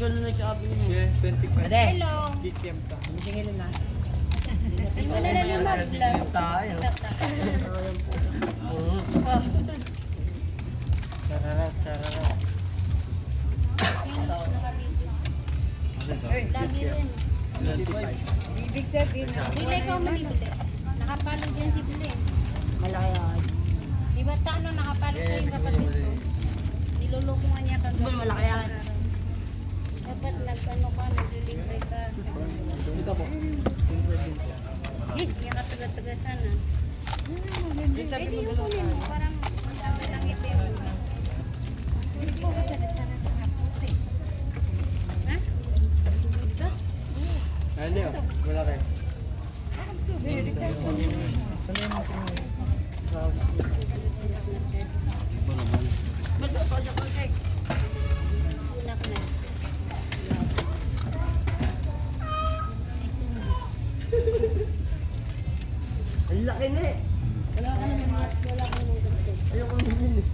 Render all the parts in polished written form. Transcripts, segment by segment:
Gano'n na siya kabili niya. Yes, 25. Ade, Hello. GTM ka. singilin na. Hindi mo na lang mag-vlog. Tayo. Sararat, sararat. Lagi rin. 25. Ibig sabihin na. Hindi ikaw manibili. Nakapalo dyan si Belen. Malaki ay. Diba ano nakapalo sa yung kapatid ko? Nilulukungan niya kagabi. Bul, malaki yan. Dapat nag-ano ka, naglilibre ka. Dito po. Eh, yung kataga-taga sana. Pwede yung kunin mo, parang ang dami lang itim. Hindi po ka sana sa kapote. Ha? Ito? Ano yun? Wala kayo. Ba't pa sa kontek? Una ko na. Ang laki na eh. Wala ka naman, wala ka naman ganito. Ayoko nang bilhin eh.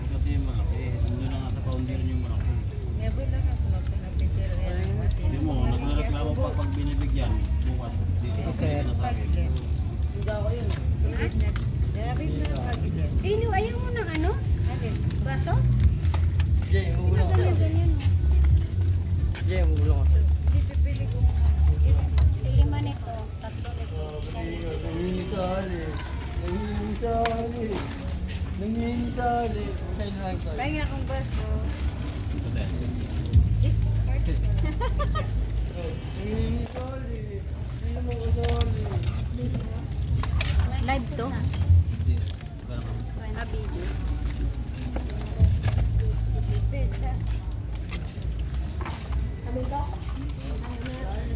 Kasi malaki. Nandun na nga sa foundation yung malaki. Never lang ako magpinapitira yan. Hindi mo, nagreklamo pa pag binibigyan. Bukas, di na sa akin. Hindi ako yun. Grabe na pagiging. Eh, ayaw mo ng ano? Baso? Jay, Ano umulong ka. ganyan? Jay, umulong ka. Pipili ko. Lima nito, tatlo nito. Nangingisali. Nangingisali. Nangingisali. Sa'yo na lang tayo. Pahinga akong baso. Ito din. Nangingisali. Sino mo kasali? Live to? Hindi. Parang Abidi.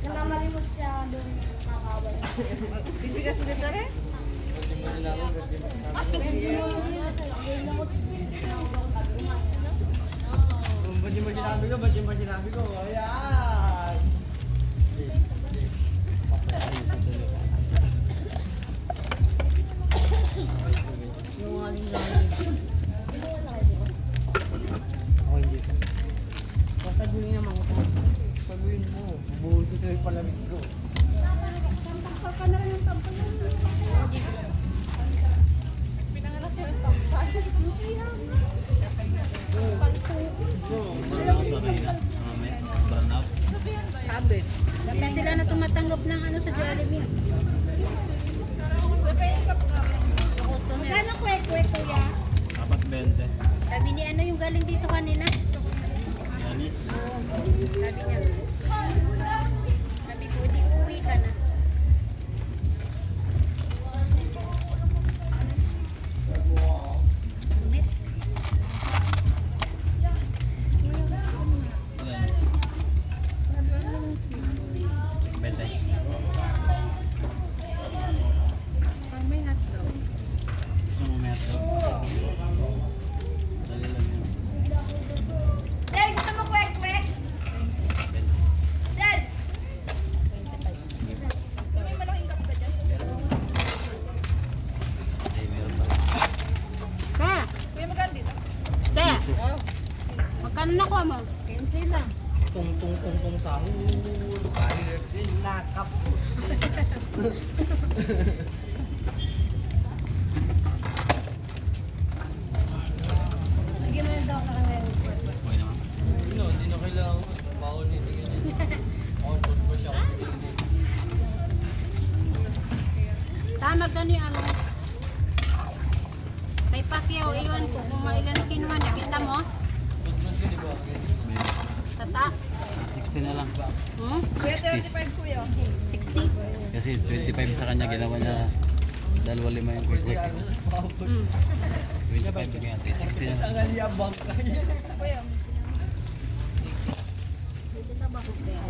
Namamalimos siya doon nakakawal. Hindi ka sulit na rin? Ba't yung ba sinabi ko? Ba't yung ba sinabi ko? Ayan! Yung aling lang. Ako hindi. Sasabihin naman ko. Sabihin mo, buhol ko sa'yo palamig ko. malaki ba kanina? May burn out. Sabi. Kaya sila na tumatanggap ng ano sa Jollibee. Customer. Kano kwek-kwek kuya? Dapat 20. Sabi ni ano yung galing dito kanina? Yanis. Sabi niya. Sabi ko, di uwi ka na. Umit. Ilan? 20. Pag may hotdog. Gusto mo may ato? Dali lang yun. Del, gusto mo kwek-kwek? 20. Del! May malaking cup ka dyan. Ay, meron pa. Pa! Kuya, magkano dito? Kaya, magkano nakuha mo? 15 lang. Tung sa hul. Kahit din nakapos. Lagyan mo daw sa kanila yung kwek-kwek. Okay naman. Hindi na kailangan. Bawal nito ganyan. On-toast pa siya. Tama gani ano. Kay Pacquiao, iwan ko kung ilan ang kinuha niya. Kita mo? Tutman ka, di ba? Tata. 60 na lang. Hmm? Kuya, 60. 35 kuya. 60? Kasi 25 sa kanya, ginawa niya 2.5 yung quick-quick. Hmm. 25 kaya 60 na lang. Ang aliyabang kanya. Kuya. Dito na ba kaya?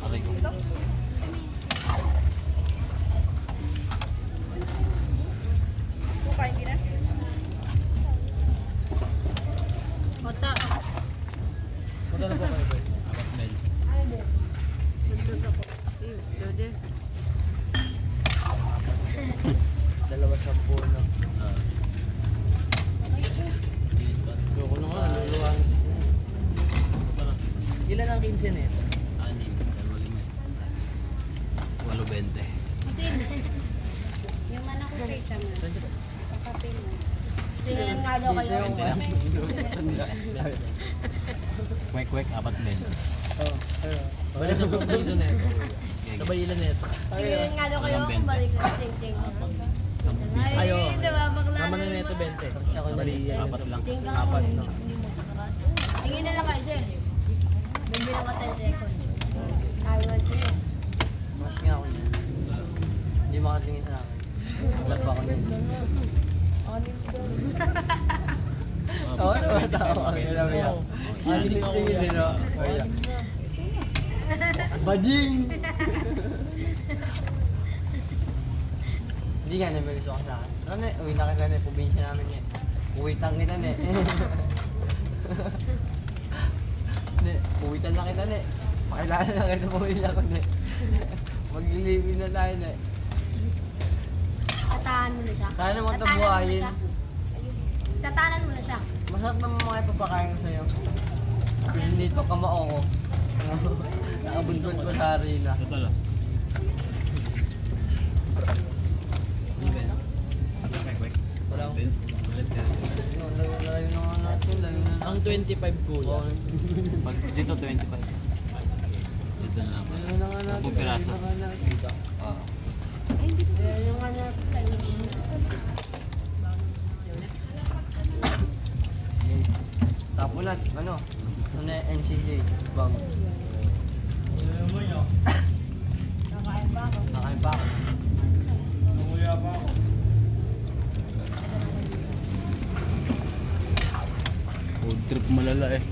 Aray ko. Kukain ka na? Ota. Magkano po kayo, boy? Apat bel. Dagdag ako. Dito din. 2.10 lang. isa neto. Anim, 8.20. Yung anak ko kay Sama. Kape mo. Tingnan nga daw kayo. Kwek-kwek, 4.20. Wala sa piso neto. Sabay ilan neto. Tingnan nga daw kayo kung balik na ting-ting. Ay, Ayo. diba, bakla Sama na na neto 20. Ako bali Apat lang. Tingnan Apat, mo, no? hindi mo makarado. Tingin na lang kayo, sir. Bibilang ka 10 seconds. Ayaw ko yun. Mas nga ako niya. Hindi makatingin sa akin. Naglat pa ako niya. Oo, tawa ako. Anim ako niya. Bading! Hindi nga naman gusto ko sa akin. Ano eh, uwi na kita na eh, probinsya namin eh. Uwitan kita na eh. Hindi, uwitan na kita na eh. Pakilala na kita pamilya ko na eh. Maglilibin na tayo na eh. Tatahan mo na siya. Kaya naman ito Tatahanan mo na buhayin. siya. Tatahanan mo na siya. Masarap naman mga ipapakain ko sa'yo. Hindi to kamao ko. Nakabudbud ko sa harina. Ito lang. Kwek-kwek. Wala akong... Ulit ka. Layo na nga natin, layo na natin. Ang 25 kuya. Pag dito 25. Dito na lang. Layo na nga natin. 10 piraso. layo na nga natin. Oo. Ayan yung ano, tayo. Tapulat, ano? Ano na NCJ? Bang. Kakain ba ako? Nakain pa ako. Food trip malala eh.